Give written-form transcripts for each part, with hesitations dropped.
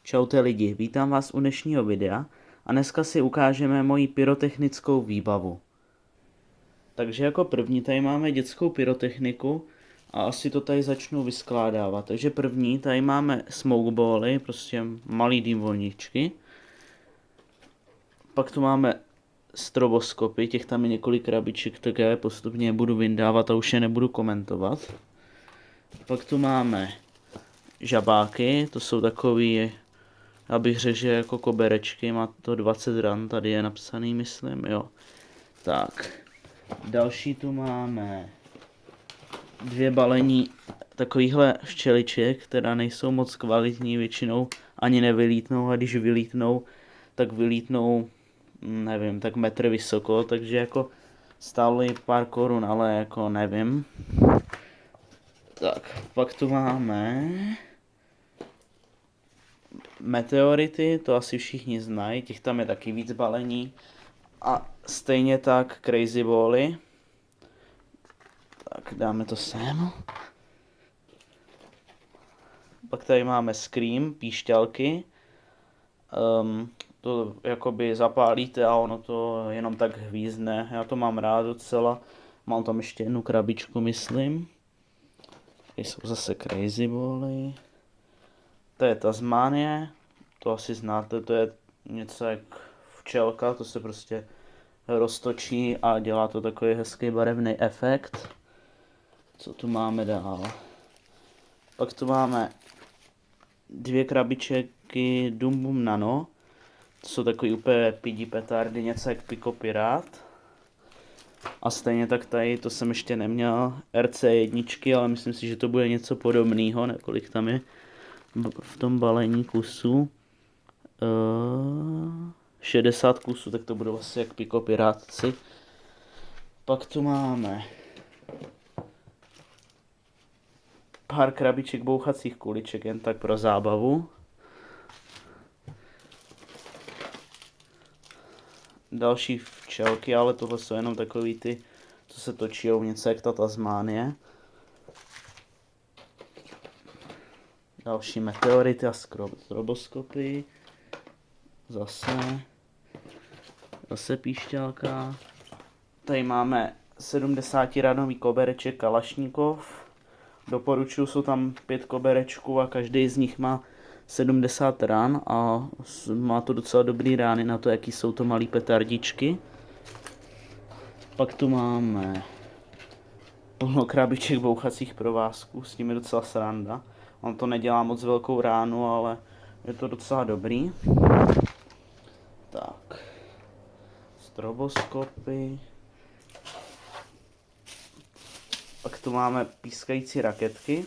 Čaute lidi, vítám vás u dnešního videa a dneska si ukážeme moji pyrotechnickou výbavu. Takže jako první tady máme dětskou pyrotechniku a asi to tady začnu vyskládávat. Takže první tady máme smokebally, prostě malý dýmvolníčky. Pak tu máme stroboskopy, těch tam je několik krabiček, tak já je postupně budu vyndávat a už je nebudu komentovat. Pak tu máme žabáky, to jsou takový, já bych řekl, že jako koberečky, má to 20 ran, tady je napsaný, myslím, jo. Tak, další tu máme 2 balení takovýchhle včeliček, která nejsou moc kvalitní, většinou ani nevylítnou, a když vylítnou, tak vylítnou, nevím, tak metr vysoko, takže jako stálo jí pár korun, ale jako nevím. Tak, pak tu máme meteority, to asi všichni znají, těch tam je taky víc balení. A stejně tak crazy bally. Tak dáme to sem. Pak tady máme scream, píšťalky. To jakoby zapálíte a ono to jenom tak hvízdne. Já to mám rád docela. Mám tam ještě jednu krabičku, myslím. Tady jsou zase crazy bally. To je Tasmanie. To asi znáte, to je něco jak včelka, to se prostě roztočí a dělá to takový hezký barevný efekt. Co tu máme dál? Pak tu máme 2 krabičky Dum Bum Nano. To jsou takový úplně pidi petardy, něco jak Pico Pirát. A stejně tak tady, to jsem ještě neměl, RC1, ale myslím si, že to bude něco podobného, kolik tam je v tom balení kusů. 60 kusů, tak to budou asi jak Pico Pirátci. Pak tu máme pár krabiček bouchacích kuliček, jen tak pro zábavu. Další včelky, ale tohle jsou jenom takový ty, co se točí, něco jak ta Tasmánie. Další meteority a stroboskopy. Zase píšťalka. Tady máme 70 ranový kobereček Kalašníkov. Doporučuji, jsou tam 5 koberečků a každý z nich má 70 ran a má to docela dobrý rány na to, jaký jsou to malý petardičky. Pak tu máme plno krabiček bouchacích provázků, s tím je docela sranda. On to nedělá moc velkou ránu, ale je to docela dobrý. Tak, stroboskopy. Pak tu máme pískající raketky.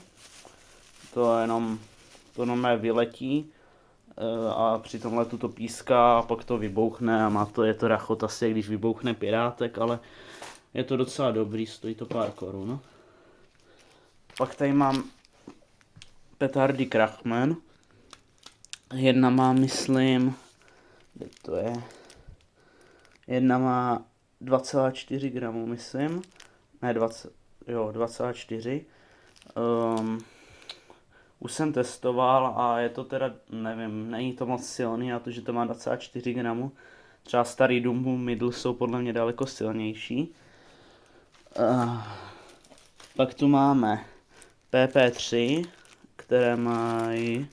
To jenom vyletí a při tom letu to píská a pak to vybouchne a je to rachot asi, když vybouchne pirátek, ale je to docela dobrý, stojí to pár korun. Pak tady mám petardy Krachman. Jedna má, myslím, kde to je? Jedna má 2,4 gramů, myslím. Ne, 2,4. Už jsem testoval a je to teda, nevím, není to moc silný na to, že to má 24 gramů. Třeba starý Dum Bum Middle jsou podle mě daleko silnější. Pak tu máme PP3, které mají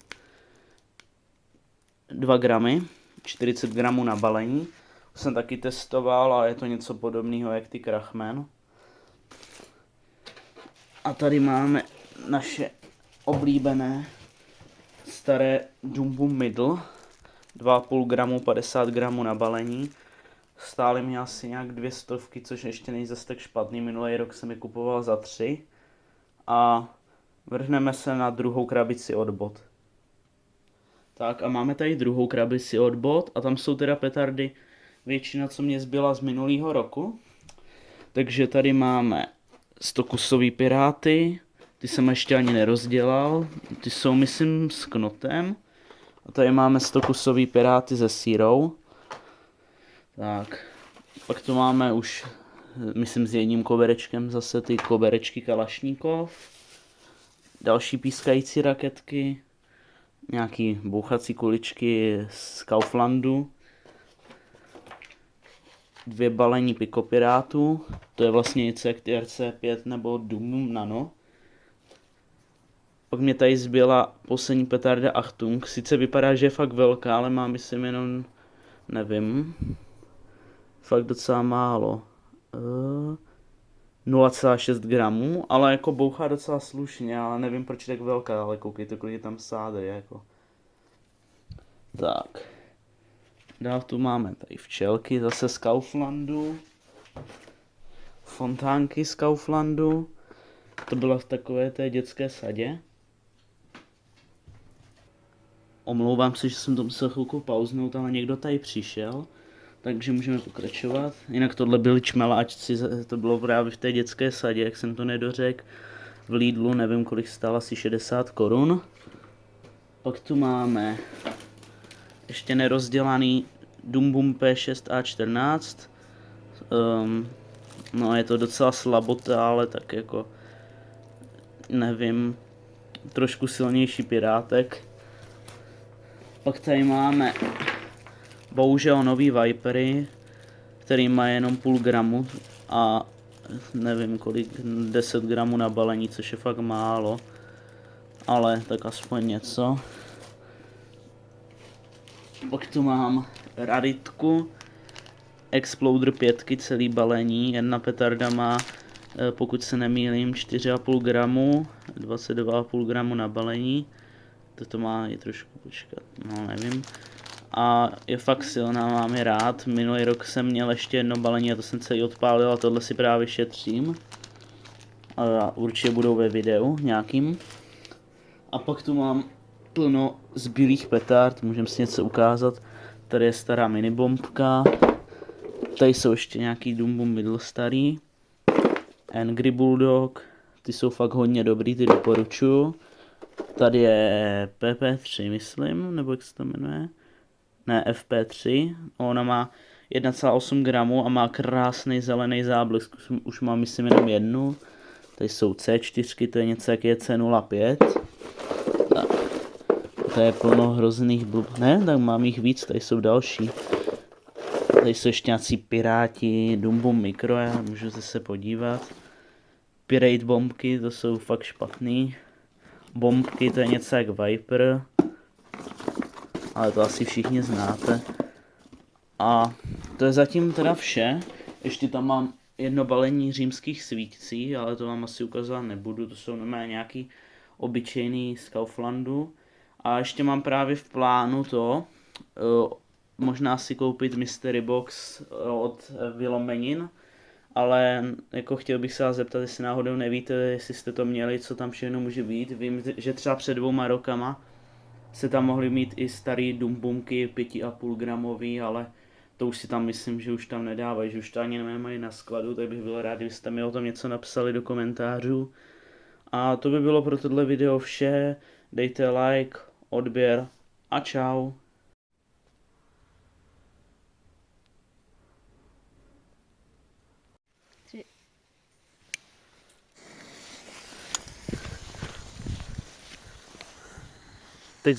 2 gramy, 40 gramů na balení. Už jsem taky testoval a je to něco podobného jak ty Krachman. A tady máme naše oblíbené staré Dum Bum Middle. 2,5 gramu, 50 gramů na balení. Stály mi asi nějak 200, což ještě není zase tak špatný. Minulý rok jsem je kupoval za 3. A vrhneme se na druhou krabici od bot. Tak a máme tady druhou krabici od bot a tam jsou teda petardy většina, co mě zbyla z minulého roku. Takže tady máme 100kusový piráty, ty jsem ještě ani nerozdělal, ty jsou myslím s knotem. A tady máme 100kusový piráty se sírou. Tak, pak tu máme už, myslím s jedním koberečkem zase ty koberečky Kalašníkov. Další pískající raketky. nějaký bouchací kuličky z Kauflandu, 2 balení pikopirátů, to je vlastně něco jak TRC5 nebo Doom Nano. Pak mě tady zbyla poslední petarda Achtung, sice vypadá, že je fakt velká, ale má myslím jenom, nevím, fakt docela málo. 0,6 gramů, ale jako bouchá docela slušně, ale nevím proč je tak velká, ale koukejte, kolik je tam sádry, jako. Tak. Dál tu máme tady včelky zase z Kauflandu. Fontánky z Kauflandu. To bylo v takové té dětské sadě. Omlouvám se, že jsem to musel chvilku pauznout, ale někdo tady přišel. Takže můžeme pokračovat. Jinak tohle byly čmeláčci, to bylo právě v té dětské sadě, jak jsem to nedořekl. V Lidlu, nevím kolik stál, asi 60 korun. Pak tu máme ještě nerozdělaný Dumbum P6A14. No je to docela slabota, ale tak jako, nevím, trošku silnější pirátek. Pak tady máme bohužel nový Vipery, který má jenom půl gramu a nevím kolik, 10 gramů na balení, což je fakt málo, ale tak aspoň něco. Pak tu mám raritku, Exploder 5, celý balení, jedna petarda má, pokud se nemýlím, 4,5 gramu, 22,5 gramu na balení. Toto má i trošku počkat, no nevím. A je fakt silná, mám je rád. Minulý rok jsem měl ještě jedno balení a to jsem celý odpálil a tohle si právě šetřím. A určitě budou ve videu nějakým. A pak tu mám plno zbylých petard, můžeme si něco ukázat. Tady je stará minibombka. Tady jsou ještě nějaký Dumbum Middle starý. Angry Bulldog, ty jsou fakt hodně dobrý, ty doporučuju. Tady je PP3, myslím, nebo jak se to jmenuje? Ne, FP3. Ona má 1,8 gramu a má krásný zelený záblesk. Už mám, myslím, jenom jednu. Tady jsou C4, to je něco jak je C05. Tak. Tady je plno hrozných ne, tak mám jich víc, tady jsou další. Tady jsou ještě nějací piráti, Dumbum Micro, já můžu se podívat. Pirate bombky, to jsou fakt špatný. Bombky, to je něco jak Viper. Ale to asi všichni znáte. A to je zatím teda vše. Ještě tam mám jedno balení římských svící, ale to vám asi ukazovat nebudu. To jsou normálně nějaký obyčejný z Kauflandu. A ještě mám právě v plánu to, možná si koupit Mystery Box od Vilomenin. Ale jako chtěl bych se vás zeptat, jestli náhodou nevíte, jestli jste to měli, co tam všechno může být. Vím, že třeba před 2 rokama se tam mohly mít i starý Dumbumky 5,5 gramový, ale to už si tam myslím, že už tam nedávají, že už to ani nemají na skladu, tak bych byl rád, kdybyste mi o tom něco napsali do komentářů. A to by bylo pro tohle video vše, dejte like, odběr a čau. Teď